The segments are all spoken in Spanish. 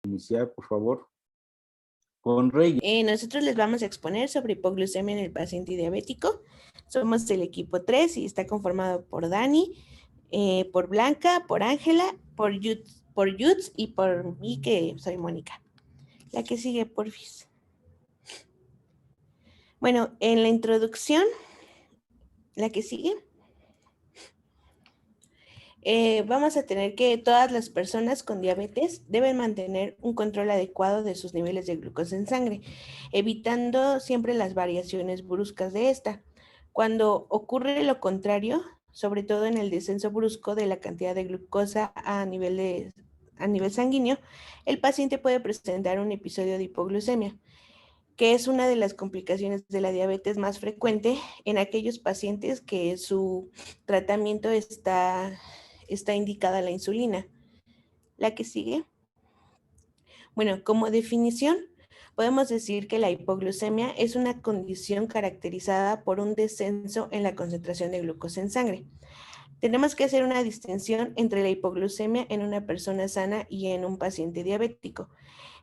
Iniciar, por favor, con Rey. Nosotros les vamos a exponer sobre hipoglucemia en el paciente diabético. Somos el equipo 3 y está conformado por Dani, por Blanca, por Ángela, por Yutz y por mí, que soy Mónica. La que sigue, porfis. Bueno, en la introducción, la que sigue, vamos a tener que todas las personas con diabetes deben mantener un control adecuado de sus niveles de glucosa en sangre, evitando siempre las variaciones bruscas de esta. Cuando ocurre lo contrario, sobre todo en el descenso brusco de la cantidad de glucosa a nivel sanguíneo, el paciente puede presentar un episodio de hipoglucemia, que es una de las complicaciones de la diabetes más frecuente en aquellos pacientes que su tratamiento está indicada la insulina. La que sigue. Bueno, como definición, podemos decir que la hipoglucemia es una condición caracterizada por un descenso en la concentración de glucosa en sangre. Tenemos que hacer una distinción entre la hipoglucemia en una persona sana y en un paciente diabético.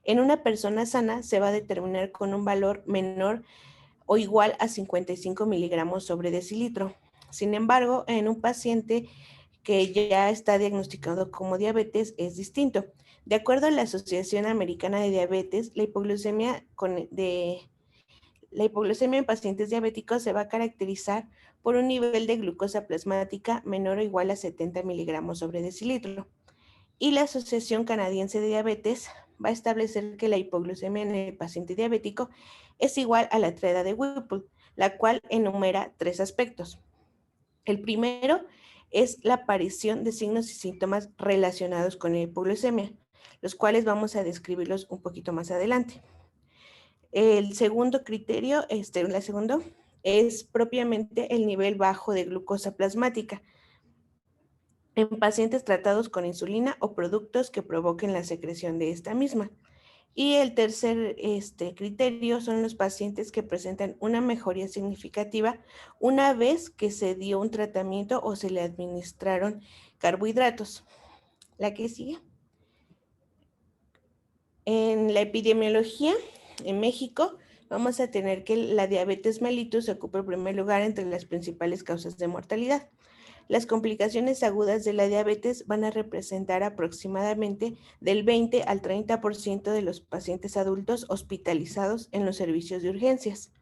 En una persona sana se va a determinar con un valor menor o igual a 55 miligramos sobre decilitro. Sin embargo, en un paciente que ya está diagnosticado como diabetes es distinto. De acuerdo a la Asociación Americana de Diabetes, la hipoglucemia en pacientes diabéticos se va a caracterizar por un nivel de glucosa plasmática menor o igual a 70 miligramos sobre decilitro. Y la Asociación Canadiense de Diabetes va a establecer que la hipoglucemia en el paciente diabético es igual a la triada de Whipple, la cual enumera 3 aspectos. El primero es la aparición de signos y síntomas relacionados con la hipoglucemia, los cuales vamos a describirlos un poquito más adelante. El segundo criterio, la segunda, es propiamente el nivel bajo de glucosa plasmática en pacientes tratados con insulina o productos que provoquen la secreción de esta misma. Y el tercer criterio son los pacientes que presentan una mejoría significativa una vez que se dio un tratamiento o se le administraron carbohidratos. La que sigue. En la epidemiología, en México, vamos a tener que la diabetes mellitus ocupa el primer lugar entre las principales causas de mortalidad. Las complicaciones agudas de la diabetes van a representar aproximadamente del 20 al 30% de los pacientes adultos hospitalizados en los servicios de urgencias.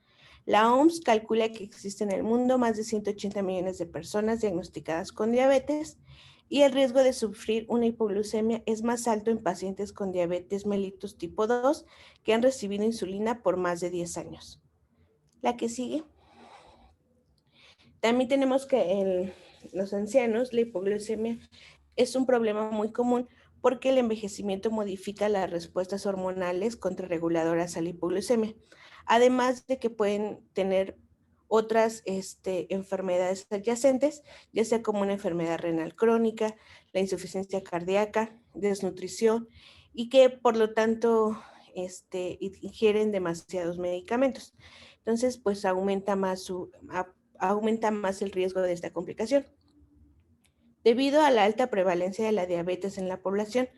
La OMS calcula que existen en el mundo más de 180 millones de personas diagnosticadas con diabetes y el riesgo de sufrir una hipoglucemia es más alto en pacientes con diabetes mellitus tipo 2 que han recibido insulina por más de 10 años. La que sigue. También tenemos que en los ancianos la hipoglucemia es un problema muy común porque el envejecimiento modifica las respuestas hormonales contrarreguladoras a la hipoglucemia, además de que pueden tener otras enfermedades adyacentes, ya sea como una enfermedad renal crónica, la insuficiencia cardíaca, desnutrición, y que por lo tanto ingieren demasiados medicamentos. Entonces, pues aumenta más el riesgo de esta complicación. Debido a la alta prevalencia de la diabetes en la población,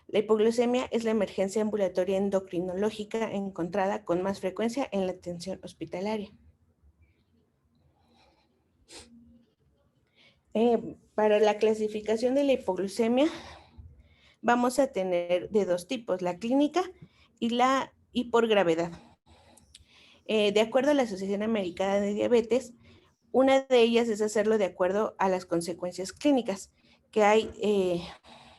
la hipoglucemia es la emergencia ambulatoria endocrinológica encontrada con más frecuencia en la atención hospitalaria. Para la clasificación de la hipoglucemia, vamos a tener de 2 tipos, la clínica y por gravedad. De acuerdo a la Asociación Americana de Diabetes, una de ellas es hacerlo de acuerdo a las consecuencias clínicas, que hay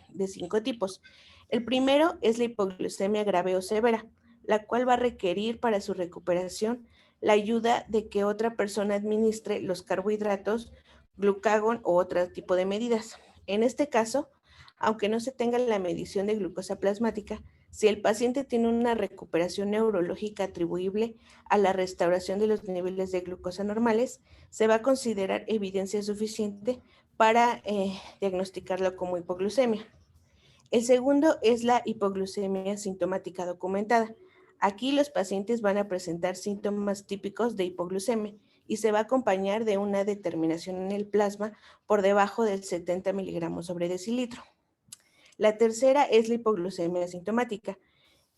de 5 tipos. El primero es la hipoglucemia grave o severa, la cual va a requerir para su recuperación la ayuda de que otra persona administre los carbohidratos, glucagón o otro tipo de medidas. En este caso, aunque no se tenga la medición de glucosa plasmática, si el paciente tiene una recuperación neurológica atribuible a la restauración de los niveles de glucosa normales, se va a considerar evidencia suficiente para diagnosticarlo como hipoglucemia. El segundo es la hipoglucemia sintomática documentada. Aquí los pacientes van a presentar síntomas típicos de hipoglucemia y se va a acompañar de una determinación en el plasma por debajo del 70 miligramos sobre decilitro. La tercera es la hipoglucemia asintomática.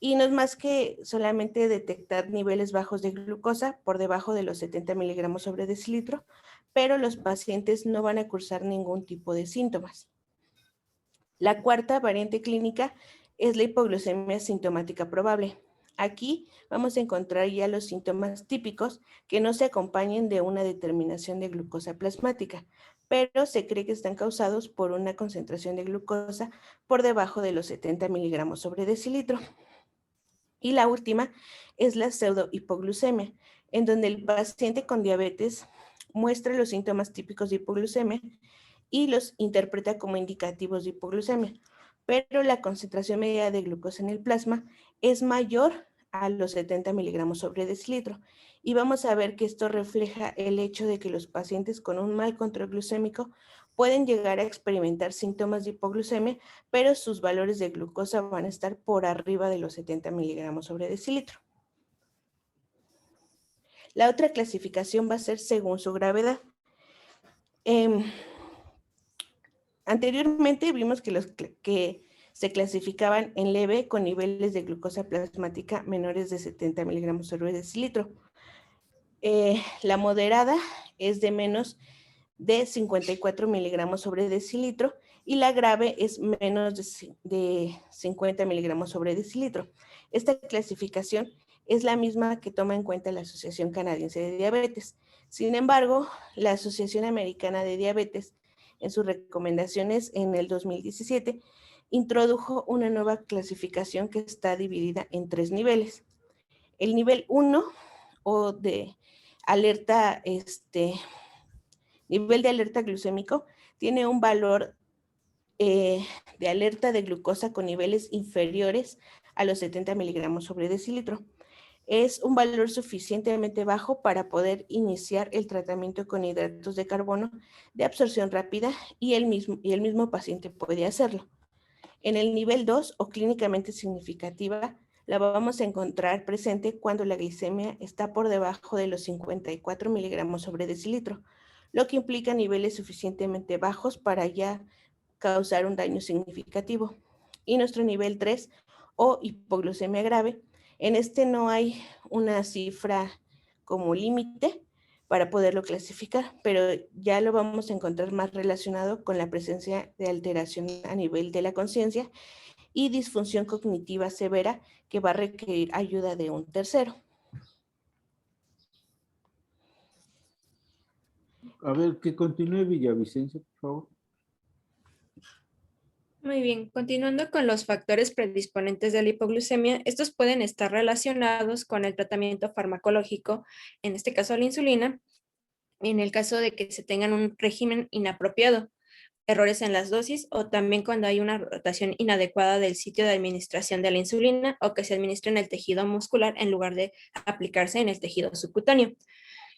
Y no es más que solamente detectar niveles bajos de glucosa por debajo de los 70 miligramos sobre decilitro, pero los pacientes no van a cursar ningún tipo de síntomas. La cuarta variante clínica es la hipoglucemia sintomática probable. Aquí vamos a encontrar ya los síntomas típicos que no se acompañen de una determinación de glucosa plasmática, pero se cree que están causados por una concentración de glucosa por debajo de los 70 miligramos sobre decilitro. Y la última es la pseudohipoglucemia, en donde el paciente con diabetes muestra los síntomas típicos de hipoglucemia y los interpreta como indicativos de hipoglucemia, pero la concentración media de glucosa en el plasma es mayor a los 70 miligramos sobre decilitro. Y vamos a ver que esto refleja el hecho de que los pacientes con un mal control glucémico pueden llegar a experimentar síntomas de hipoglucemia, pero sus valores de glucosa van a estar por arriba de los 70 miligramos sobre decilitro. La otra clasificación va a ser según su gravedad. Anteriormente vimos que los que se clasificaban en leve con niveles de glucosa plasmática menores de 70 miligramos sobre decilitro. La moderada es de menos de 54 miligramos sobre decilitro y la grave es menos de 50 miligramos sobre decilitro. Esta clasificación es la misma que toma en cuenta la Asociación Canadiense de Diabetes. Sin embargo, la Asociación Americana de Diabetes, en sus recomendaciones en el 2017, introdujo una nueva clasificación que está dividida en 3 niveles. El nivel 1 o de alerta, nivel de alerta glucémico, tiene un valor de alerta de glucosa con niveles inferiores a los 70 miligramos sobre decilitro. Es un valor suficientemente bajo para poder iniciar el tratamiento con hidratos de carbono de absorción rápida y el mismo paciente puede hacerlo. En el nivel 2 o clínicamente significativa, la vamos a encontrar presente cuando la glicemia está por debajo de los 54 miligramos sobre decilitro, lo que implica niveles suficientemente bajos para ya causar un daño significativo. Y nuestro nivel 3 o hipoglucemia grave, en este no hay una cifra como límite para poderlo clasificar, pero ya lo vamos a encontrar más relacionado con la presencia de alteración a nivel de la conciencia y disfunción cognitiva severa que va a requerir ayuda de un tercero. A ver, que continúe Villavicencio, por favor. Muy bien, continuando con los factores predisponentes de la hipoglucemia, estos pueden estar relacionados con el tratamiento farmacológico, en este caso la insulina, en el caso de que se tengan un régimen inapropiado, errores en las dosis o también cuando hay una rotación inadecuada del sitio de administración de la insulina o que se administre en el tejido muscular en lugar de aplicarse en el tejido subcutáneo.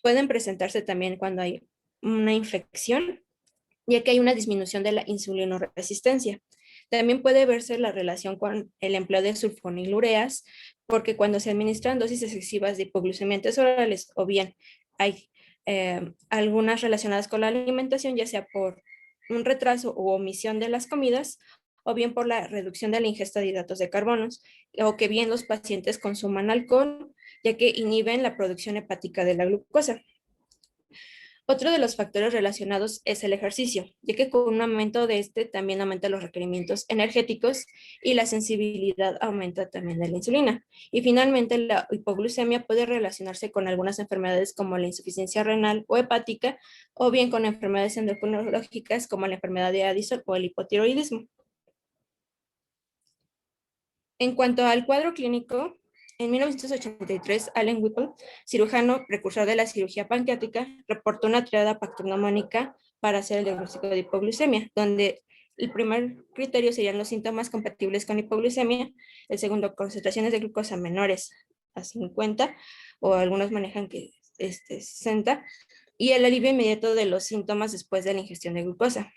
Pueden presentarse también cuando hay una infección, ya que hay una disminución de la insulinoresistencia. También puede verse la relación con el empleo de sulfonilureas, porque cuando se administran dosis excesivas de hipoglucemiantes orales o bien hay algunas relacionadas con la alimentación, ya sea por un retraso u omisión de las comidas, o bien por la reducción de la ingesta de hidratos de carbonos, o que bien los pacientes consuman alcohol, ya que inhiben la producción hepática de la glucosa. Otro de los factores relacionados es el ejercicio, ya que con un aumento de este también aumenta los requerimientos energéticos y la sensibilidad aumenta también de la insulina. Y finalmente, la hipoglucemia puede relacionarse con algunas enfermedades como la insuficiencia renal o hepática, o bien con enfermedades endocrinológicas como la enfermedad de Addison o el hipotiroidismo. En cuanto al cuadro clínico, en 1983, Allen Whipple, cirujano precursor de la cirugía pancreática, reportó una triada patognomónica para hacer el diagnóstico de hipoglucemia, donde el primer criterio serían los síntomas compatibles con hipoglucemia, el segundo, concentraciones de glucosa menores a 50, o algunos manejan que 60, y el alivio inmediato de los síntomas después de la ingestión de glucosa.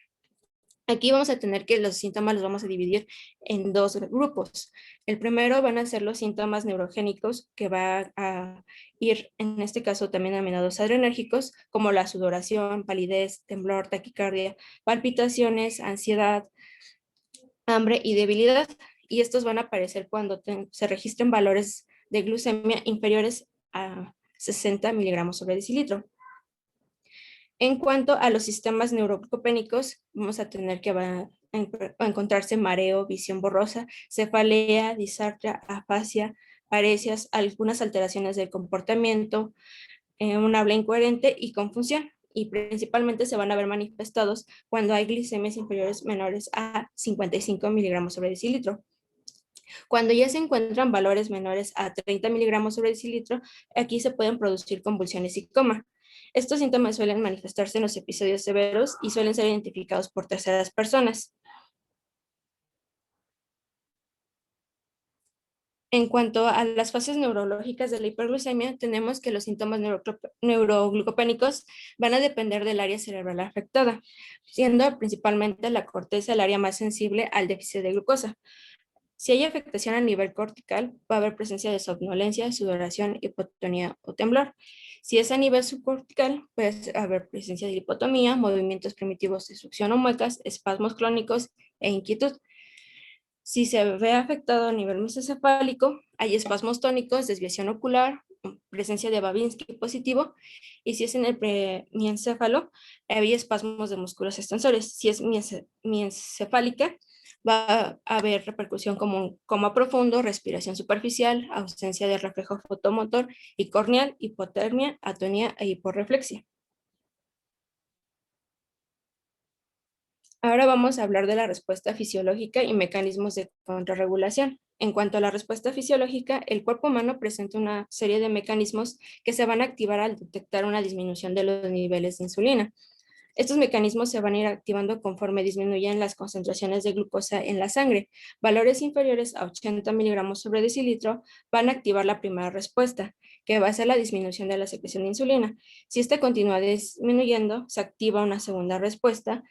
Aquí vamos a tener que los síntomas los vamos a dividir en dos grupos. El primero van a ser los síntomas neurogénicos, que va a ir, en este caso, también denominados adrenérgicos, como la sudoración, palidez, temblor, taquicardia, palpitaciones, ansiedad, hambre y debilidad. Y estos van a aparecer cuando se registren valores de glucemia inferiores a 60 miligramos sobre decilitro. En cuanto a los sistemas neuroglicopénicos, vamos a tener que encontrarse mareo, visión borrosa, cefalea, disartria, afasia, paresias, algunas alteraciones del comportamiento, un habla incoherente y confusión. Y principalmente se van a ver manifestados cuando hay glicemias inferiores menores a 55 miligramos sobre decilitro. Cuando ya se encuentran valores menores a 30 miligramos sobre decilitro, aquí se pueden producir convulsiones y coma. Estos síntomas suelen manifestarse en los episodios severos y suelen ser identificados por terceras personas. En cuanto a las fases neurológicas de la hiperglucemia, tenemos que los síntomas neuroglucopénicos van a depender del área cerebral afectada, siendo principalmente la corteza el área más sensible al déficit de glucosa. Si hay afectación a nivel cortical, va a haber presencia de somnolencia, sudoración, hipotonía o temblor. Si es a nivel subcortical, puede haber presencia de hipotomía, movimientos primitivos de succión o muecas, espasmos clónicos e inquietud. Si se ve afectado a nivel mesencefálico, hay espasmos tónicos, desviación ocular, presencia de Babinski positivo, y si es en el miancéfalo, hay espasmos de músculos extensores. Si es miencefálica, va a haber repercusión como un coma profundo, respiración superficial, ausencia de reflejo fotomotor y corneal, hipotermia, atonía e hiporreflexia. Ahora vamos a hablar de la respuesta fisiológica y mecanismos de contrarregulación. En cuanto a la respuesta fisiológica, el cuerpo humano presenta una serie de mecanismos que se van a activar al detectar una disminución de los niveles de insulina. Estos mecanismos se van a ir activando conforme disminuyen las concentraciones de glucosa en la sangre. Valores inferiores a 80 miligramos sobre decilitro van a activar la primera respuesta, que va a ser la disminución de la secreción de insulina. Si esta continúa disminuyendo, se activa una segunda respuesta,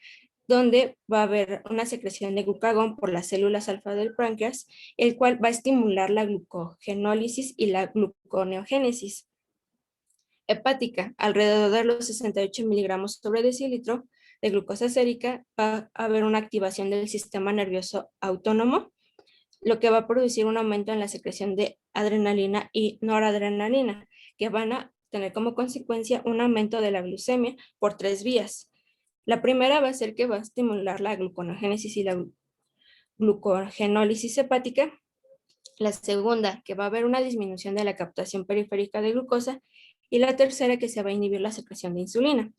donde va a haber una secreción de glucagón por las células alfa del páncreas, el cual va a estimular la glucogenólisis y la gluconeogénesis. Hepática, alrededor de los 68 miligramos sobre decilitro de glucosa sérica, va a haber una activación del sistema nervioso autónomo, lo que va a producir un aumento en la secreción de adrenalina y noradrenalina, que van a tener como consecuencia un aumento de la glucemia por 3 vías. La primera va a ser que va a estimular la gluconeogénesis y la glucogenólisis hepática. La segunda, que va a haber una disminución de la captación periférica de glucosa. Y la tercera, que se va a inhibir la secreción de insulina.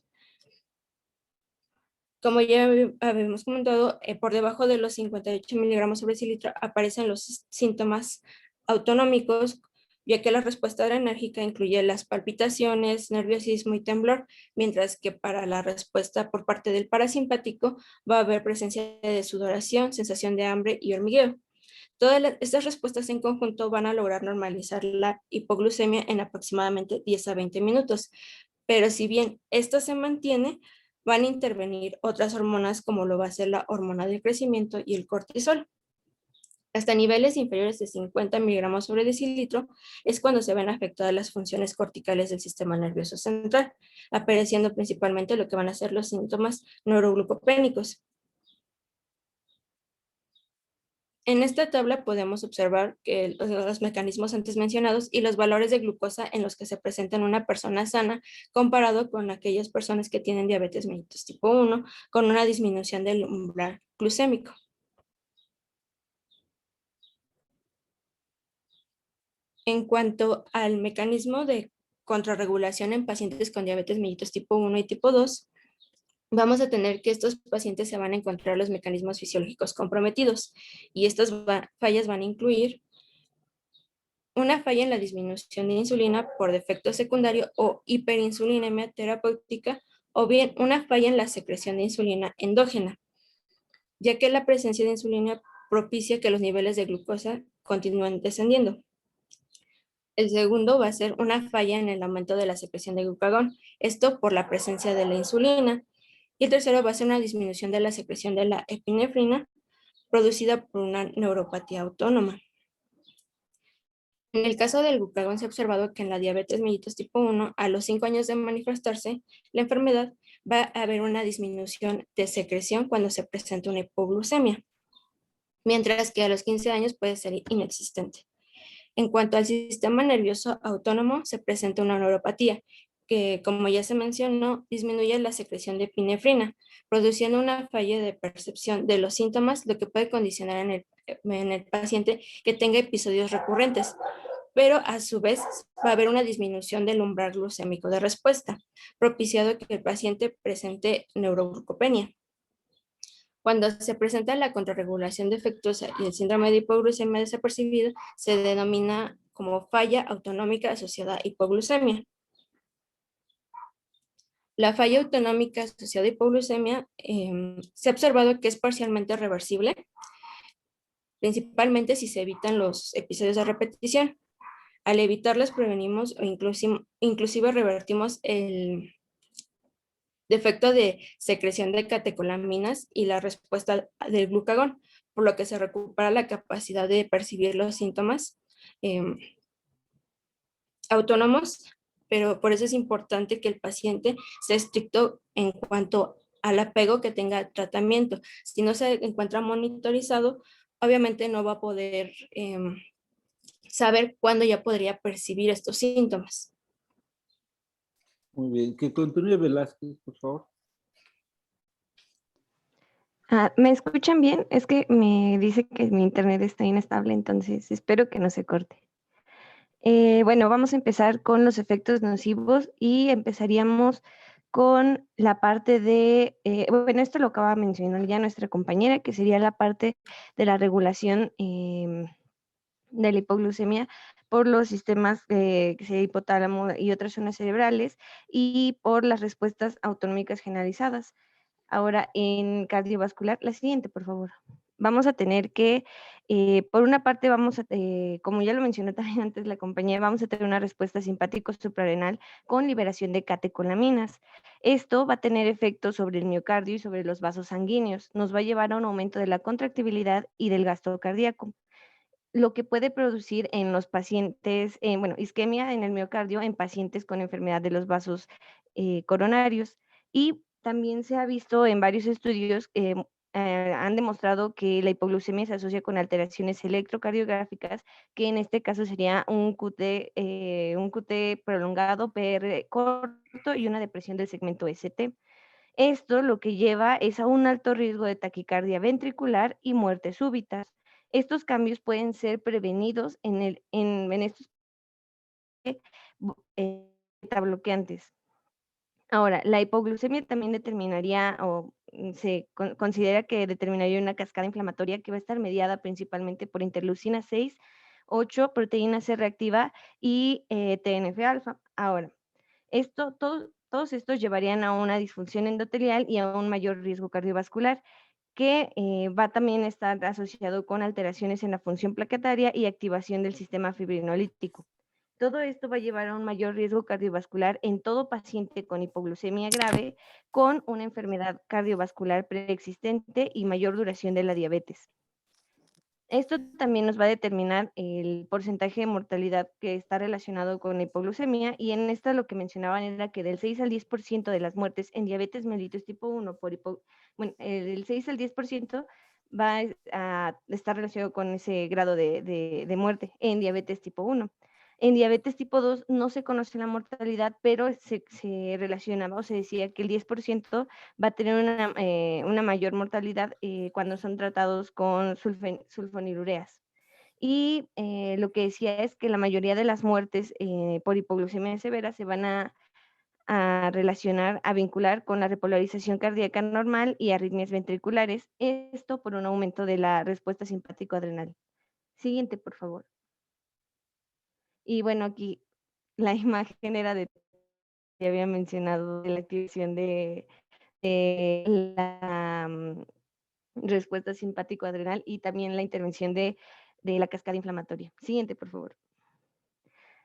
Como ya habíamos comentado, por debajo de los 58 miligramos sobre decilitro aparecen los síntomas autonómicos, ya que la respuesta adrenérgica incluye las palpitaciones, nerviosismo y temblor, mientras que para la respuesta por parte del parasimpático va a haber presencia de sudoración, sensación de hambre y hormigueo. Todas estas respuestas en conjunto van a lograr normalizar la hipoglucemia en aproximadamente 10 a 20 minutos. Pero si bien esto se mantiene, van a intervenir otras hormonas como lo va a ser la hormona del crecimiento y el cortisol. Hasta niveles inferiores de 50 miligramos sobre decilitro es cuando se ven afectadas las funciones corticales del sistema nervioso central, apareciendo principalmente lo que van a ser los síntomas neuroglucopénicos. En esta tabla podemos observar que los mecanismos antes mencionados y los valores de glucosa en los que se presenta en una persona sana comparado con aquellas personas que tienen diabetes mellitus tipo 1 con una disminución del umbral glucémico. En cuanto al mecanismo de contrarregulación en pacientes con diabetes mellitus tipo 1 y tipo 2, vamos a tener que estos pacientes se van a encontrar los mecanismos fisiológicos comprometidos y estas fallas van a incluir una falla en la disminución de insulina por defecto secundario o hiperinsulinemia terapéutica, o bien una falla en la secreción de insulina endógena, ya que la presencia de insulina propicia que los niveles de glucosa continúen descendiendo. El segundo va a ser una falla en el aumento de la secreción de glucagón, esto por la presencia de la insulina. Y el tercero va a ser una disminución de la secreción de la epinefrina producida por una neuropatía autónoma. En el caso del glucagón se ha observado que en la diabetes mellitus tipo 1, a los 5 años de manifestarse la enfermedad, va a haber una disminución de secreción cuando se presenta una hipoglucemia. mientras que a los 15 años puede ser inexistente. En cuanto al sistema nervioso autónomo, se presenta una neuropatía, que, como ya se mencionó, disminuye la secreción de epinefrina, produciendo una falla de percepción de los síntomas, lo que puede condicionar en el paciente que tenga episodios recurrentes, pero a su vez va a haber una disminución del umbral glucémico de respuesta, propiciado que el paciente presente neuroglucopenia. Cuando se presenta la contrarregulación defectuosa y el síndrome de hipoglucemia desapercibido, se denomina como falla autonómica asociada a hipoglucemia. La falla autonómica asociada a hipoglucemia se ha observado que es parcialmente reversible, principalmente si se evitan los episodios de repetición. Al evitarlas prevenimos o inclusive revertimos el defecto de secreción de catecolaminas y la respuesta del glucagón, por lo que se recupera la capacidad de percibir los síntomas autónomos, pero por eso es importante que el paciente sea estricto en cuanto al apego que tenga al tratamiento. Si no se encuentra monitorizado, obviamente no va a poder saber cuándo ya podría percibir estos síntomas. Muy bien. Que continúe Velázquez, por favor. ¿Me escuchan bien? Es que me dice que mi internet está inestable, entonces espero que no se corte. Bueno, vamos a empezar con los efectos nocivos y empezaríamos con la parte de, bueno, esto lo acaba de mencionar ya nuestra compañera, que sería la parte de la regulación de la hipoglucemia por los sistemas que sería hipotálamo y otras zonas cerebrales y por las respuestas autonómicas generalizadas. Ahora, en cardiovascular, la siguiente, por favor. Vamos a tener que, por una parte, como ya lo mencionó también antes la compañía, vamos a tener una respuesta simpático-suprarrenal con liberación de catecolaminas. Esto va a tener efectos sobre el miocardio y sobre los vasos sanguíneos. Nos va a llevar a un aumento de la contractibilidad y del gasto cardíaco, lo que puede producir en los pacientes, isquemia en el miocardio en pacientes con enfermedad de los vasos coronarios. Y también se ha visto en varios estudios, han demostrado que la hipoglucemia se asocia con alteraciones electrocardiográficas, que en este caso sería un QT prolongado, PR corto y una depresión del segmento ST. Esto lo que lleva es a un alto riesgo de taquicardia ventricular y muertes súbitas. Estos cambios pueden ser prevenidos en estos beta bloqueantes. Ahora, la hipoglucemia también determinaría o se considera que determinaría una cascada inflamatoria que va a estar mediada principalmente por interleucina 6, 8, proteína C reactiva y TNF-alfa. Ahora, todos estos llevarían a una disfunción endotelial y a un mayor riesgo cardiovascular, que va también a estar asociado con alteraciones en la función plaquetaria y activación del sistema fibrinolítico. Todo esto va a llevar a un mayor riesgo cardiovascular en todo paciente con hipoglucemia grave, con una enfermedad cardiovascular preexistente y mayor duración de la diabetes. Esto también nos va a determinar el porcentaje de mortalidad que está relacionado con la hipoglucemia, y en esta lo que mencionaban era que del 6 al 10% de las muertes en diabetes mellitus tipo 1 el 6 al 10% va a estar relacionado con ese grado de muerte en diabetes tipo 1. En diabetes tipo 2 no se conoce la mortalidad, pero se relacionaba o se decía que el 10% va a tener una mayor mortalidad cuando son tratados con sulfonilureas. Y lo que decía es que la mayoría de las muertes por hipoglucemia severa se van a relacionar, a vincular con la repolarización cardíaca normal y arritmias ventriculares, esto por un aumento de la respuesta simpático-adrenal. Siguiente, por favor. Y bueno, aquí la imagen era ya había mencionado, de la activación de la respuesta simpático-adrenal y también la intervención de la cascada inflamatoria. Siguiente, por favor.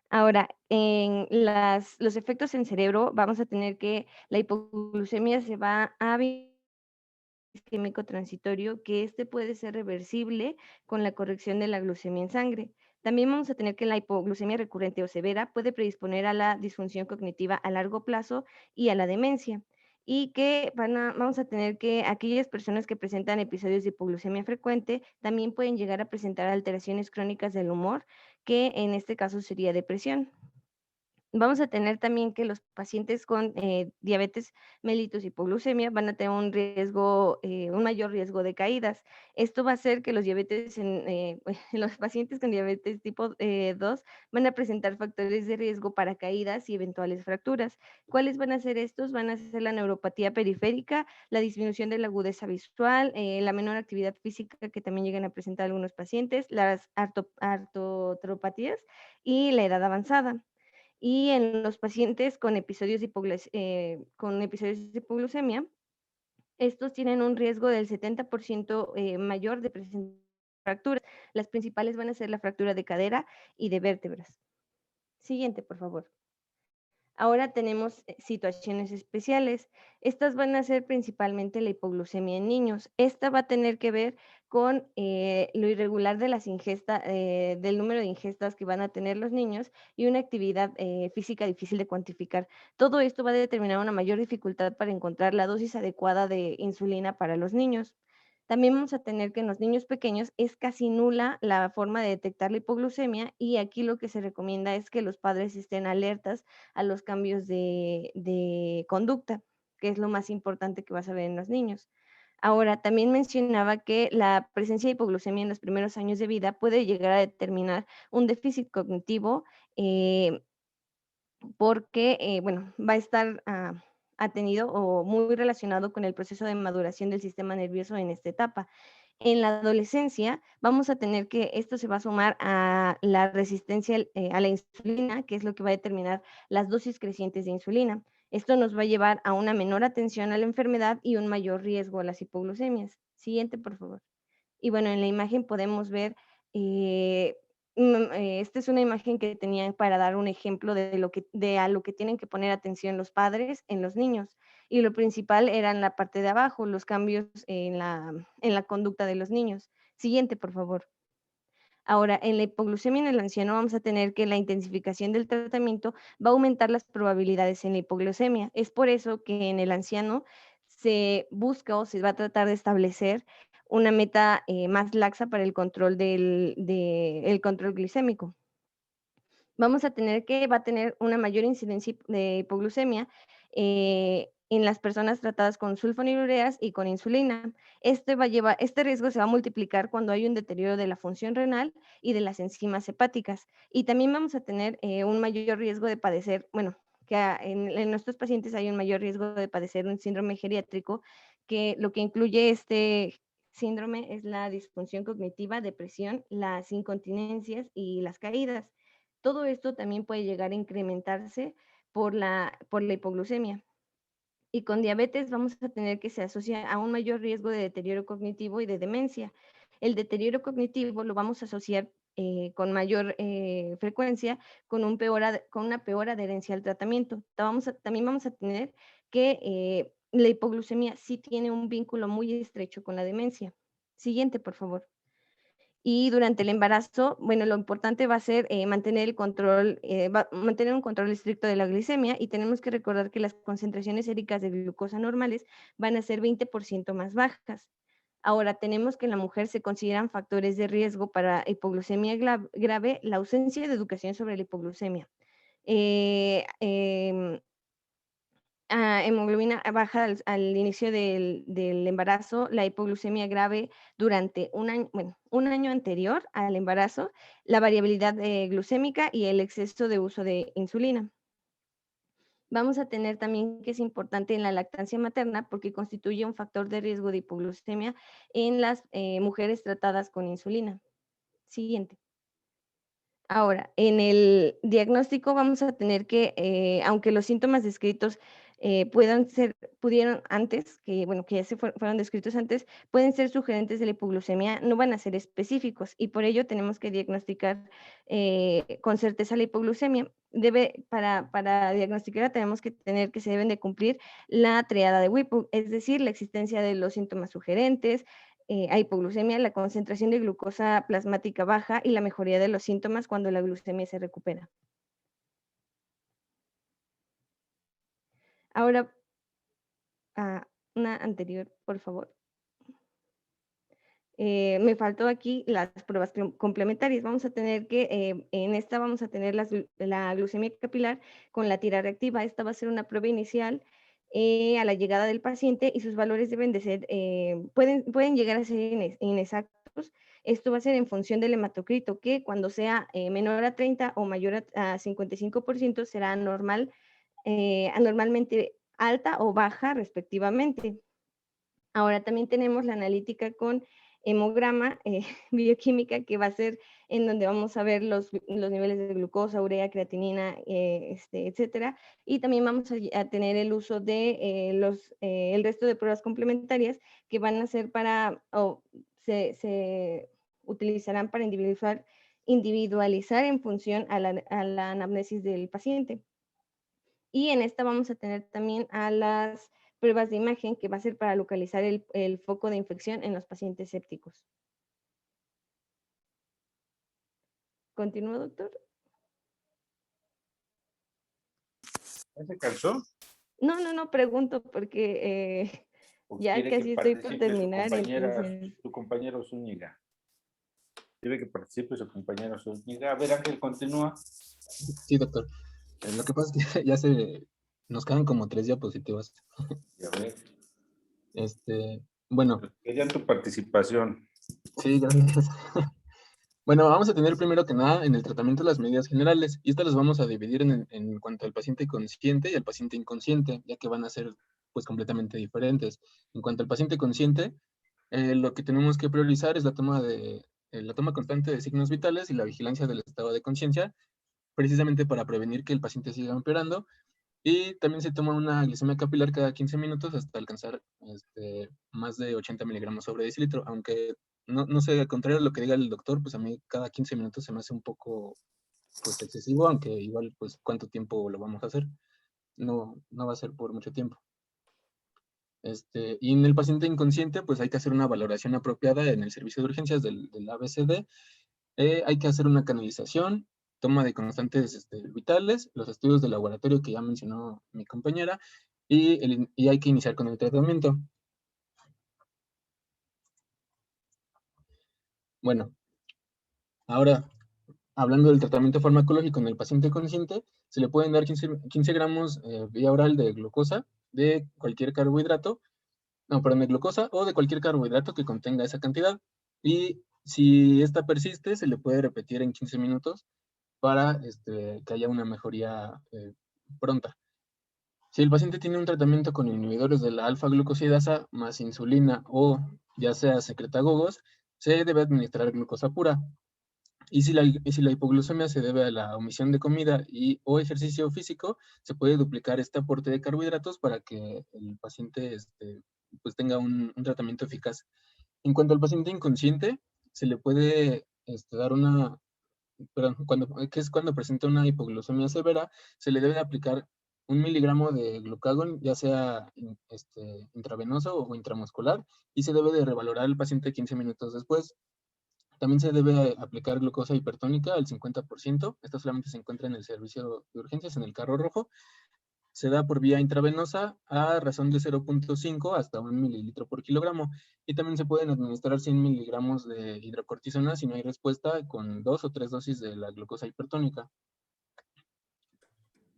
Ahora, en los efectos en cerebro, vamos a tener que la hipoglucemia se va a isquémico transitorio, que puede ser reversible con la corrección de la glucemia en sangre. También vamos a tener que la hipoglucemia recurrente o severa puede predisponer a la disfunción cognitiva a largo plazo y a la demencia. y que vamos a tener que aquellas personas que presentan episodios de hipoglucemia frecuente también pueden llegar a presentar alteraciones crónicas del humor, que en este caso sería depresión. Vamos a tener también que los pacientes con diabetes mellitus y hipoglucemia van a tener un riesgo, un mayor riesgo de caídas. Esto va a hacer que los los pacientes con diabetes tipo 2 van a presentar factores de riesgo para caídas y eventuales fracturas. ¿Cuáles van a ser estos? Van a ser la neuropatía periférica, la disminución de la agudeza visual, la menor actividad física que también llegan a presentar algunos pacientes, las artropatías y la edad avanzada. Y en los pacientes con episodios de hipoglucemia, estos tienen un riesgo del 70% mayor de presentar fracturas. Las principales van a ser la fractura de cadera y de vértebras. Siguiente, por favor. Ahora tenemos situaciones especiales. Estas van a ser principalmente la hipoglucemia en niños. Esta va a tener que ver con lo irregular de las ingestas, del número de ingestas que van a tener los niños y una actividad física difícil de cuantificar. Todo esto va a determinar una mayor dificultad para encontrar la dosis adecuada de insulina para los niños. También vamos a tener que en los niños pequeños es casi nula la forma de detectar la hipoglucemia y aquí lo que se recomienda es que los padres estén alertas a los cambios de conducta, que es lo más importante que vas a ver en los niños. Ahora, también mencionaba que la presencia de hipoglucemia en los primeros años de vida puede llegar a determinar un déficit cognitivo porque, bueno, va a estar atenido o muy relacionado con el proceso de maduración del sistema nervioso en esta etapa. En la adolescencia vamos a tener que esto se va a sumar a la resistencia a la insulina, que es lo que va a determinar las dosis crecientes de insulina. Esto nos va a llevar a una menor atención a la enfermedad y un mayor riesgo a las hipoglucemias. Siguiente, por favor. Y bueno, en la imagen podemos ver, esta es una imagen que tenían para dar un ejemplo de a lo que tienen que poner atención los padres en los niños. Y lo principal era en la parte de abajo, los cambios en la conducta de los niños. Siguiente, por favor. Ahora, en la hipoglucemia en el anciano vamos a tener que la intensificación del tratamiento va a aumentar las probabilidades en la hipoglucemia. Es por eso que en el anciano se busca o se va a tratar de establecer una meta más laxa para el control el control glicémico. Vamos a tener que va a tener una mayor incidencia de hipoglucemia en las personas tratadas con sulfonilureas y con insulina. Este riesgo se va a multiplicar cuando hay un deterioro de la función renal y de las enzimas hepáticas. Y también vamos a tener un mayor riesgo de padecer, bueno, que en nuestros pacientes hay un mayor riesgo de padecer un síndrome geriátrico, que lo que incluye este síndrome es la disfunción cognitiva, depresión, las incontinencias y las caídas. Todo esto también puede llegar a incrementarse por la hipoglucemia. Y con diabetes vamos a tener que se asocia a un mayor riesgo de deterioro cognitivo y de demencia. El deterioro cognitivo lo vamos a asociar con mayor frecuencia con una peor adherencia al tratamiento. También vamos a tener que la hipoglucemia sí tiene un vínculo muy estrecho con la demencia. Siguiente, por favor. Y durante el embarazo, bueno, lo importante va a ser mantener un control estricto de la glicemia y tenemos que recordar que las concentraciones séricas de glucosa normales van a ser 20% más bajas. Ahora, tenemos que en la mujer se consideran factores de riesgo para hipoglucemia grave la ausencia de educación sobre la hipoglucemia. Hemoglobina baja al inicio del embarazo, la hipoglucemia grave durante un año anterior al embarazo, la variabilidad glucémica y el exceso de uso de insulina. Vamos a tener también que es importante en la lactancia materna porque constituye un factor de riesgo de hipoglucemia en las mujeres tratadas con insulina. Siguiente. Ahora, en el diagnóstico vamos a tener que, aunque los síntomas descritos pudieron antes, que bueno, que ya fueron descritos antes, pueden ser sugerentes de la hipoglucemia, no van a ser específicos y por ello tenemos que diagnosticar con certeza la hipoglucemia. Para diagnosticarla tenemos que tener que se deben de cumplir la triada de Whipple, es decir, la existencia de los síntomas sugerentes, a hipoglucemia, la concentración de glucosa plasmática baja y la mejoría de los síntomas cuando la glucemia se recupera. Ahora, una anterior, por favor. Me faltó aquí las pruebas complementarias. Vamos a tener que, en esta vamos a tener la glucemia capilar con la tira reactiva. Esta va a ser una prueba inicial a la llegada del paciente y sus valores deben de ser, pueden llegar a ser inexactos. Esto va a ser en función del hematocrito, que cuando sea menor a 30 o mayor a 55% será anormalmente alta o baja respectivamente. Ahora también tenemos la analítica con hemograma bioquímica, que va a ser en donde vamos a ver los niveles de glucosa, urea, creatinina, etcétera. Y también vamos a tener el uso de el resto de pruebas complementarias que van a ser se utilizarán para individualizar en función a la anamnesis del paciente. Y en esta vamos a tener también a las pruebas de imagen, que va a ser para localizar el foco de infección en los pacientes sépticos. ¿Continúo, doctor? ¿Ya se cansó? No, pregunto porque ¿O ya quiere casi que estoy por participe terminar, entonces... su compañero Zúñiga? ¿Quiere que participe su compañero Zúñiga? A ver, Ángel, continúa. Sí, doctor. Lo que pasa es que ya nos quedan como 3 diapositivas. Y a ver, Bueno, querían tu participación. sí, gracias. Bueno, vamos a tener primero que nada en el tratamiento las medidas generales, y estas las vamos a dividir en cuanto al paciente consciente y al paciente inconsciente, ya que van a ser pues completamente diferentes. En cuanto al paciente consciente, lo que tenemos que priorizar es la toma constante de signos vitales y la vigilancia del estado de conciencia, precisamente para prevenir que el paciente siga empeorando. Y también se toma una glicemia capilar cada 15 minutos hasta alcanzar más de 80 miligramos sobre decilitro, aunque no sé, al contrario de lo que diga el doctor, pues a mí cada 15 minutos se me hace un poco pues excesivo, aunque igual pues cuánto tiempo lo vamos a hacer, no va a ser por mucho tiempo. Y en el paciente inconsciente pues hay que hacer una valoración apropiada en el servicio de urgencias del ABCD. Hay que hacer una canalización, toma de constantes vitales, los estudios de laboratorio que ya mencionó mi compañera, y hay que iniciar con el tratamiento. Bueno, ahora, hablando del tratamiento farmacológico en el paciente consciente, se le pueden dar 15 gramos vía oral de glucosa de cualquier carbohidrato, de glucosa o de cualquier carbohidrato que contenga esa cantidad. Y si esta persiste, se le puede repetir en 15 minutos para que haya una mejoría pronta. Si el paciente tiene un tratamiento con inhibidores de la alfa-glucosidasa más insulina o ya sea secretagogos, se debe administrar glucosa pura. Y si la hipoglucemia se debe a la omisión de comida o ejercicio físico, se puede duplicar este aporte de carbohidratos para que el paciente pues tenga un tratamiento eficaz. En cuanto al paciente inconsciente, se le puede dar que es cuando presenta una hipoglucemia severa, se le debe aplicar 1 miligramo de glucagón, ya sea intravenoso o intramuscular, y se debe de revalorar al paciente 15 minutos después. También se debe aplicar glucosa hipertónica al 50%. Esta solamente se encuentra en el servicio de urgencias, en el carro rojo. Se da por vía intravenosa a razón de 0.5 hasta 1 mililitro por kilogramo. Y también se pueden administrar 100 miligramos de hidrocortisona si no hay respuesta, con 2 o 3 dosis de la glucosa hipertónica.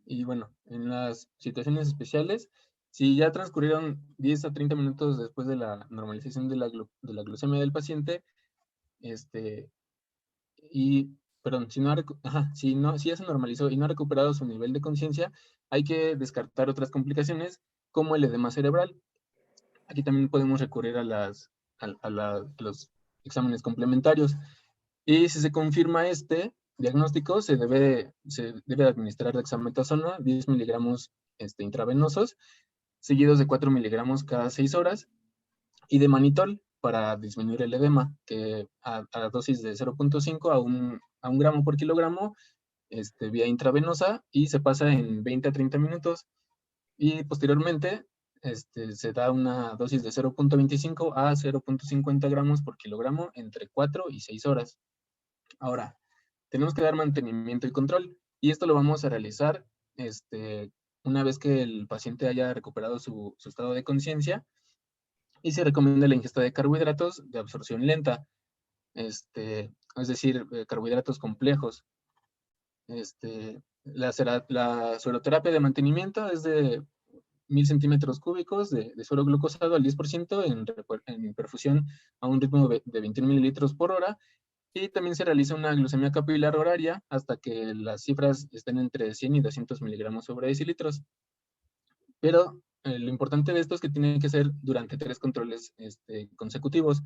Y bueno, en las situaciones especiales, si ya transcurrieron 10 a 30 minutos después de la normalización de la glucemia del paciente, si ya se normalizó y no ha recuperado su nivel de conciencia, hay que descartar otras complicaciones como el edema cerebral. Aquí también podemos recurrir a los exámenes complementarios. Y si se confirma este diagnóstico, se debe administrar dexametasona, 10 miligramos intravenosos, seguidos de 4 miligramos cada 6 horas, y de manitol para disminuir el edema, que a dosis de 0.5 a un gramo por kilogramo, vía intravenosa, y se pasa en 20 a 30 minutos. Y posteriormente se da una dosis de 0.25 a 0.50 gramos por kilogramo entre 4 y 6 horas. Ahora, tenemos que dar mantenimiento y control, y esto lo vamos a realizar una vez que el paciente haya recuperado su estado de conciencia, y se recomienda la ingesta de carbohidratos de absorción lenta, es decir, carbohidratos complejos. La sueroterapia de mantenimiento es de 1000 centímetros cúbicos de suero glucosado al 10% en perfusión a un ritmo de 21 mililitros por hora, y también se realiza una glucemia capilar horaria hasta que las cifras estén entre 100 y 200 miligramos sobre decilitros. Pero lo importante de esto es que tiene que ser durante 3 controles consecutivos,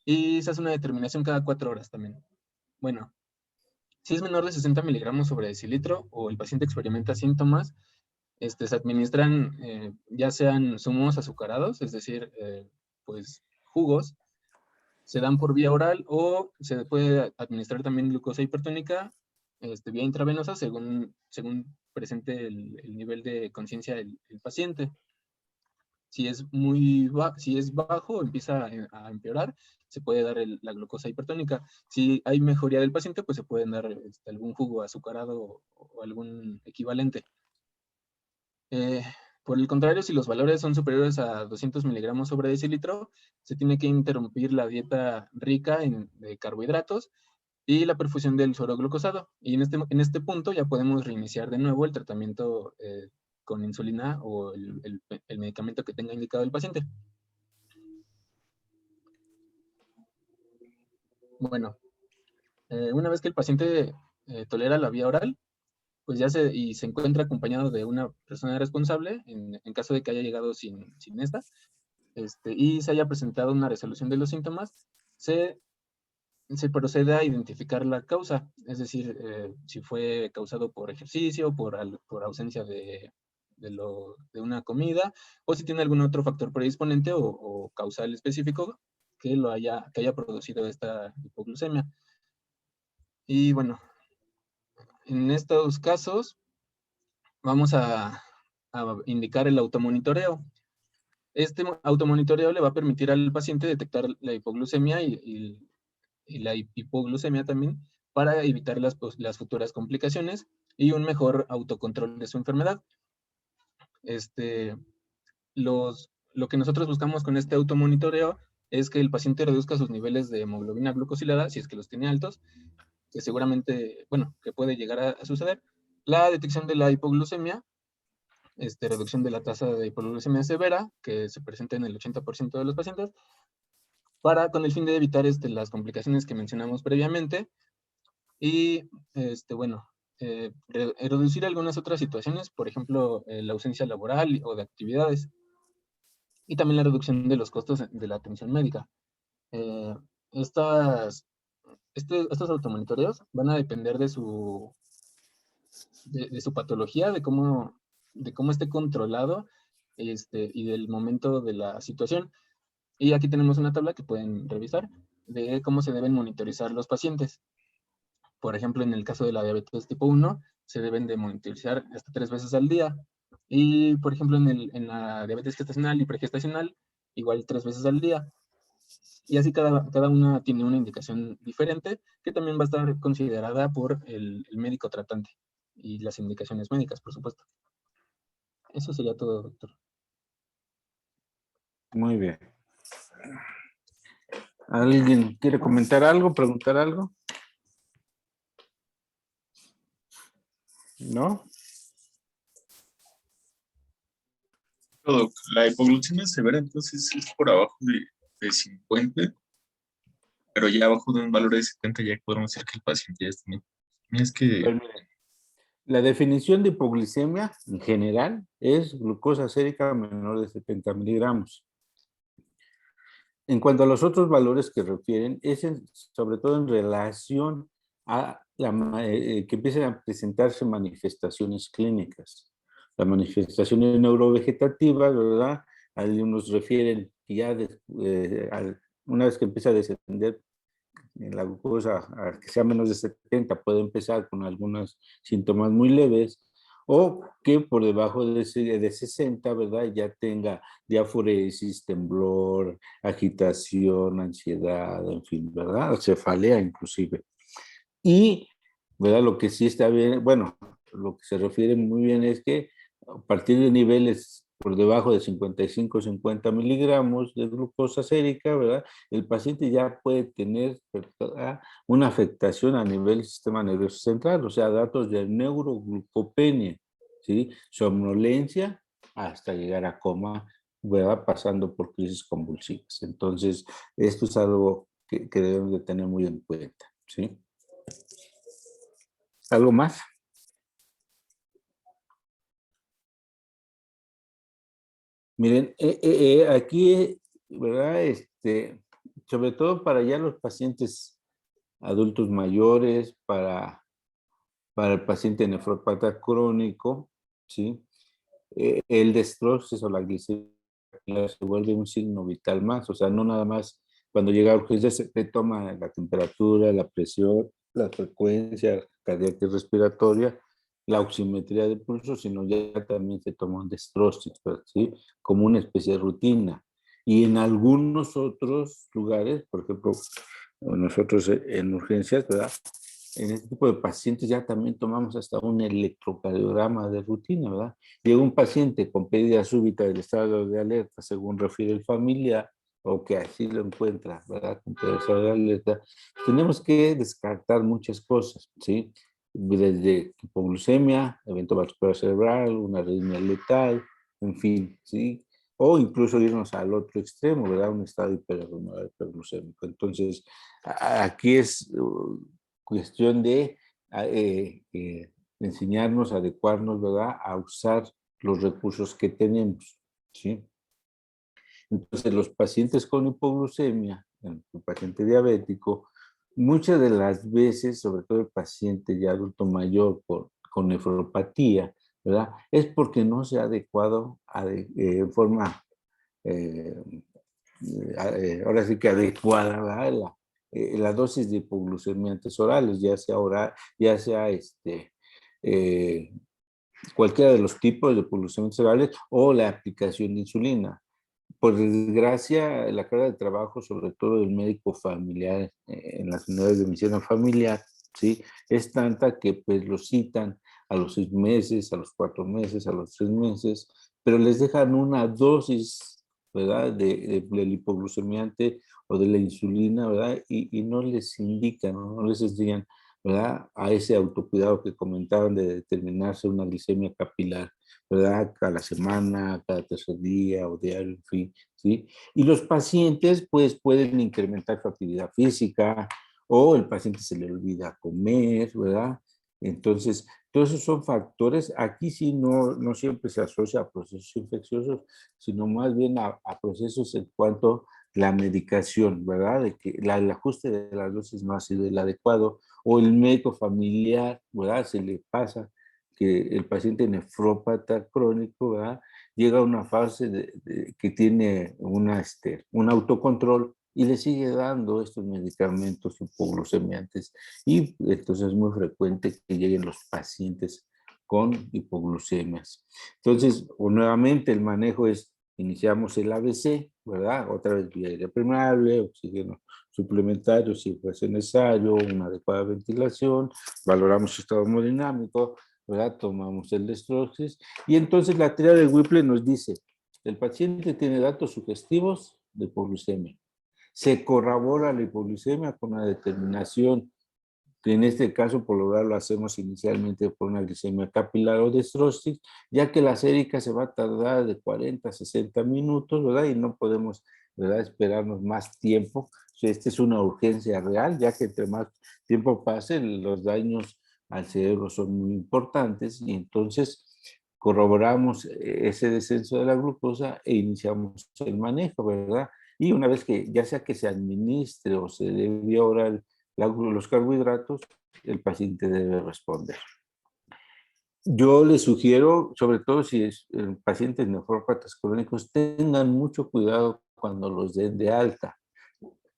y se hace una determinación cada 4 horas también. Bueno, si es menor de 60 miligramos sobre decilitro o el paciente experimenta síntomas, se administran ya sean zumos azucarados, es decir, pues jugos, se dan por vía oral, o se puede administrar también glucosa hipertónica vía intravenosa según presente el nivel de conciencia del paciente. Si es bajo, empieza a empeorar, se puede dar la glucosa hipertónica. Si hay mejoría del paciente, pues se pueden dar algún jugo azucarado o algún equivalente. Por el contrario, si los valores son superiores a 200 miligramos sobre decilitro, se tiene que interrumpir la dieta rica de carbohidratos y la perfusión del suero glucosado. Y en este punto ya podemos reiniciar de nuevo el tratamiento con insulina o el medicamento que tenga indicado el paciente. Bueno, una vez que el paciente tolera la vía oral, pues y se encuentra acompañado de una persona responsable, en caso de que haya llegado sin esta, y se haya presentado una resolución de los síntomas, se procede a identificar la causa, es decir, si fue causado por ejercicio, por ausencia de una comida, o si tiene algún otro factor predisponente o causal específico que haya producido esta hipoglucemia. Y bueno, en estos casos vamos a indicar el automonitoreo. Este automonitoreo le va a permitir al paciente detectar la hipoglucemia y la hipoglucemia también, para evitar las futuras complicaciones y un mejor autocontrol de su enfermedad. Lo que nosotros buscamos con este automonitoreo es que el paciente reduzca sus niveles de hemoglobina glucosilada, si es que los tiene altos, que seguramente, bueno, que puede llegar a suceder. La detección de la hipoglucemia, reducción de la tasa de hipoglucemia severa, que se presenta en el 80% de los pacientes, con el fin de evitar las complicaciones que mencionamos previamente, y reducir algunas otras situaciones, por ejemplo, la ausencia laboral o de actividades, y también la reducción de los costos de la atención médica. Estos automonitoreos van a depender de su patología, de cómo esté controlado, y del momento de la situación. Y aquí tenemos una tabla que pueden revisar de cómo se deben monitorizar los pacientes. Por ejemplo, en el caso de la diabetes tipo 1, se deben de monitorizar hasta 3 veces al día. Y, por ejemplo, en la diabetes gestacional y pregestacional, igual 3 veces al día. Y así cada una tiene una indicación diferente, que también va a estar considerada por el médico tratante y las indicaciones médicas, por supuesto. Eso sería todo, doctor. Muy bien. ¿Alguien quiere comentar algo, preguntar algo? ¿No? La hipoglucemia severa entonces es por abajo de 50, pero ya abajo de un valor de 70 ya podemos decir que el paciente ya está bien. Es que Pues miren, la definición de hipoglicemia en general es glucosa sérica menor de 70 miligramos. En cuanto a los otros valores que refieren, es sobre todo en relación a que empiecen a presentarse manifestaciones clínicas. Las manifestaciones neurovegetativas, ¿verdad? Algunos refieren que ya una vez que empieza a descender en la glucosa, a que sea menos de 70, puede empezar con algunos síntomas muy leves, o que por debajo de 60, ¿verdad? Ya tenga diaforesis, temblor, agitación, ansiedad, en fin, ¿verdad? O cefalea inclusive. Y, ¿verdad? Lo que sí está bien, bueno, lo que se refiere muy bien es que a partir de niveles por debajo de 55 o 50 miligramos de glucosa sérica, ¿verdad? El paciente ya puede tener, ¿verdad?, una afectación a nivel del sistema nervioso central, o sea, datos de neuroglucopenia, ¿sí? Somnolencia hasta llegar a coma, ¿verdad?, pasando por crisis convulsivas. Entonces, esto es algo que debemos de tener muy en cuenta, ¿sí? ¿Algo más? Miren, aquí, ¿verdad? Sobre todo para ya los pacientes adultos mayores, para el paciente nefrópata crónico, ¿sí? El destroces o la glicemia se vuelve un signo vital más, o sea, no nada más cuando llega a urgencias se te toma la temperatura, la presión, la frecuencia cardíaca y respiratoria, la oximetría de pulso, sino ya también se toma un destroces, ¿sí? Como una especie de rutina. Y en algunos otros lugares, por ejemplo, nosotros en urgencias, ¿verdad?, en este tipo de pacientes ya también tomamos hasta un electrocardiograma de rutina, ¿verdad? Llega un paciente con pérdida súbita del estado de alerta, según refiere el familiar, o que así lo encuentra, ¿verdad?, con pérdida del estado de alerta. Tenemos que descartar muchas cosas, ¿sí? Desde hipoglucemia, evento vascular cerebral, una arritmia letal, en fin, ¿sí? O incluso irnos al otro extremo, ¿verdad?, un estado hiperglucémico. Entonces, aquí es cuestión de enseñarnos, adecuarnos, ¿verdad?, a usar los recursos que tenemos, ¿sí? Entonces, los pacientes con hipoglucemia, el paciente diabético, muchas de las veces, sobre todo el paciente ya adulto mayor con nefropatía, ¿verdad?, es porque no se ha adecuado en forma, ahora sí que adecuada, ¿verdad?, la dosis de hipoglucemiantes orales, ya sea oral, ya sea cualquiera de los tipos de hipoglucemiantes orales o la aplicación de insulina. Por desgracia, la carga de trabajo, sobre todo del médico familiar en las unidades de medicina familiar, ¿sí?, es tanta que pues lo citan a los 6 meses, a los 4 meses, a los 3 meses, pero les dejan una dosis, ¿verdad?, del hipoglucemiante o de la insulina, ¿verdad?, y no les indican, no les enseñan, ¿verdad?, a ese autocuidado que comentaban de determinarse una glicemia capilar, ¿verdad?, cada semana, cada tercer día o diario, en fin, ¿sí? Y los pacientes, pues, pueden incrementar su actividad física o el paciente se le olvida comer, ¿verdad? Entonces, todos esos son factores. Aquí sí no siempre se asocia a procesos infecciosos, sino más bien a procesos en cuanto a la medicación, ¿verdad? De que el ajuste de las dosis no ha sido el adecuado o el médico familiar, ¿verdad?, se le pasa que el paciente nefrópata crónico, ¿verdad?, llega a una fase que tiene un autocontrol y le sigue dando estos medicamentos hipoglucemiantes. Y entonces es muy frecuente que lleguen los pacientes con hipoglucemias. Entonces, nuevamente el manejo es, iniciamos el ABC, ¿verdad? Otra vez vía aérea permeable, oxígeno suplementario si fuese necesario, una adecuada ventilación, valoramos su estado hemodinámico, ¿verdad? Tomamos el destroces y entonces la teoría de Whipple nos dice, el paciente tiene datos sugestivos de hipoglucemia. Se corrobora la hipoglucemia con una determinación, que en este caso por lograr lo hacemos inicialmente por una glicemia capilar o destrosis, ya que la sérica se va a tardar de 40 a 60 minutos, ¿verdad? Y no podemos, ¿verdad?, esperarnos más tiempo. Esta es una urgencia real, ya que entre más tiempo pase, los daños al cerebro son muy importantes y entonces corroboramos ese descenso de la glucosa e iniciamos el manejo, ¿verdad? Y una vez que, ya sea que se administre o se dé vía oral los carbohidratos, el paciente debe responder. Yo les sugiero, sobre todo si es pacientes nefrópatas crónicos, tengan mucho cuidado cuando los den de alta.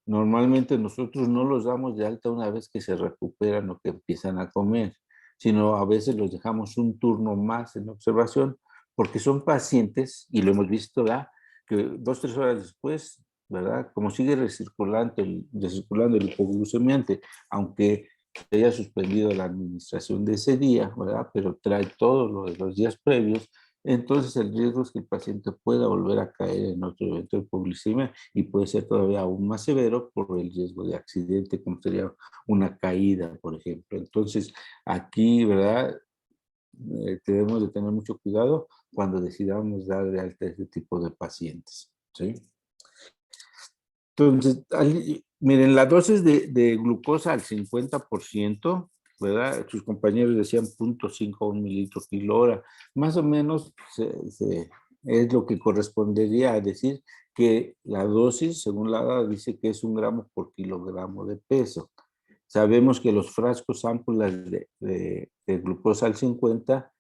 Normalmente nosotros no los damos de alta una vez que se recuperan o que empiezan a comer, sino a veces los dejamos un turno más en observación, porque son pacientes, y lo hemos visto, ¿verdad?, que 2 o 3 horas después, ¿verdad?, como sigue recirculando el hipoglucemiante, aunque se haya suspendido la administración de ese día, ¿verdad?, pero trae todo lo de los días previos, entonces el riesgo es que el paciente pueda volver a caer en otro evento de hipoglucemia y puede ser todavía aún más severo por el riesgo de accidente, como sería una caída, por ejemplo. Entonces, aquí, ¿verdad? Debemos de tener mucho cuidado cuando decidamos dar de alta a este tipo de pacientes, ¿sí? Entonces, miren, la dosis de glucosa al 50%, ¿verdad? Sus compañeros decían 0.5 a 1 mililitro kilo hora. Más o menos es lo que correspondería a decir que la dosis, según la ADA, dice que es 1 gramo por kilogramo de peso. Sabemos que los frascos ámpulas de glucosa al 50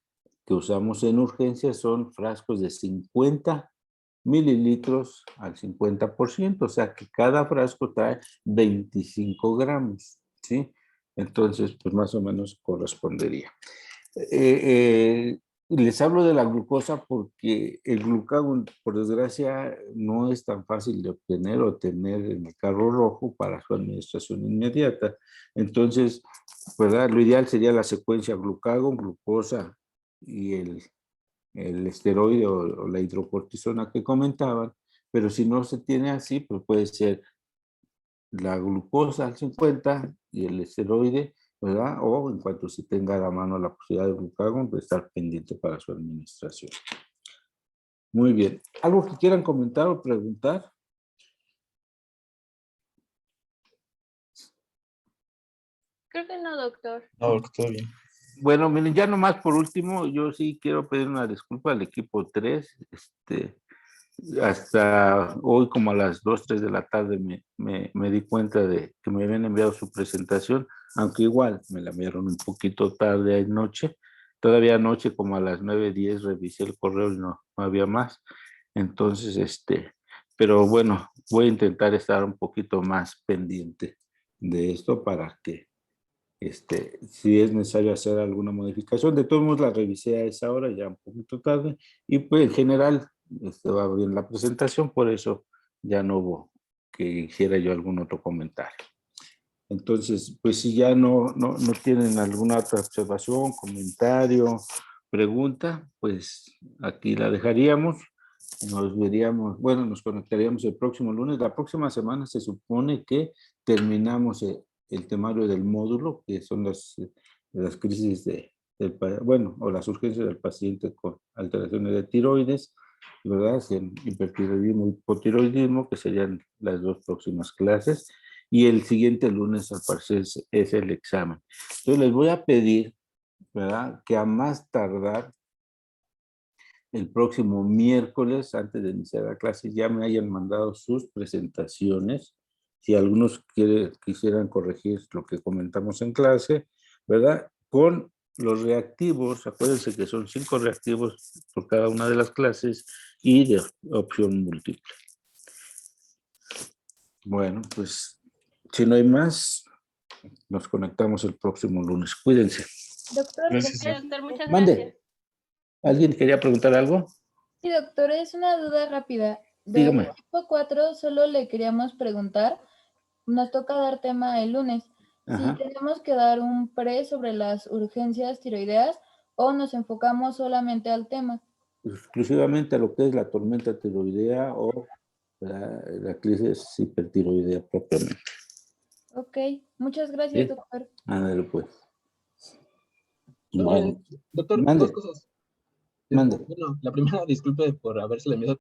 que usamos en urgencia son frascos de 50 mililitros al 50%, o sea que cada frasco trae 25 gramos, ¿sí? Entonces, pues más o menos correspondería. Les hablo de la glucosa porque el glucagón, por desgracia, no es tan fácil de obtener o tener en el carro rojo para su administración inmediata. Entonces, ¿verdad? Lo ideal sería la secuencia glucagón, glucosa y el esteroide o la hidrocortisona que comentaban, pero si no se tiene así, pues puede ser la glucosa al 50 y el esteroide, ¿verdad? O en cuanto se tenga a la mano la posibilidad de glucagón, pues estar pendiente para su administración. Muy bien. ¿Algo que quieran comentar o preguntar? Creo que no, doctor. No, todo bien. Bueno, miren, ya nomás por último, yo sí quiero pedir una disculpa al equipo 3. Hasta hoy como a las 2, 3 de la tarde me di cuenta de que me habían enviado su presentación, aunque igual me la enviaron un poquito tarde anoche. Todavía anoche como a las 9:10 revisé el correo y no había más. Entonces, pero bueno, voy a intentar estar un poquito más pendiente de esto para que si es necesario hacer alguna modificación. De todos modos, la revisé a esa hora, ya un poquito tarde, y pues en general va bien la presentación, por eso ya no hubo que hiciera yo algún otro comentario. Entonces, pues si ya no tienen alguna otra observación, comentario, pregunta, pues aquí la dejaríamos. Nos veríamos, bueno, nos conectaríamos el próximo lunes. La próxima semana se supone que terminamos el temario del módulo, que son las crisis bueno, o las urgencias del paciente con alteraciones de tiroides, ¿verdad? En hipertiroidismo y hipotiroidismo, que serían las 2 próximas clases. Y el siguiente lunes, al parecer, es el examen. Entonces, les voy a pedir, ¿verdad? Que a más tardar el próximo miércoles, antes de iniciar la clase, ya me hayan mandado sus presentaciones. Si algunos quisieran corregir lo que comentamos en clase, ¿verdad? Con los reactivos, acuérdense que son 5 reactivos por cada una de las clases y de opción múltiple. Bueno, pues si no hay más, nos conectamos el próximo lunes. Cuídense. Doctor, Gracias. Sí, doctor, muchas Mande. gracias. ¿Alguien quería preguntar algo? sí, doctor, es una duda rápida. Dígame. Del tipo 4 solo le queríamos preguntar, nos toca dar tema el lunes, Ajá. si tenemos que dar un pre sobre las urgencias tiroideas o nos enfocamos solamente al tema. Exclusivamente a lo que es la tormenta tiroidea o la crisis hipertiroidea propiamente. Ok, muchas gracias, ¿Sí? doctor. Ándale, pues. Bueno, Doctor, mande, 2 cosas. mande. Bueno, la primera, disculpe por haberse enviado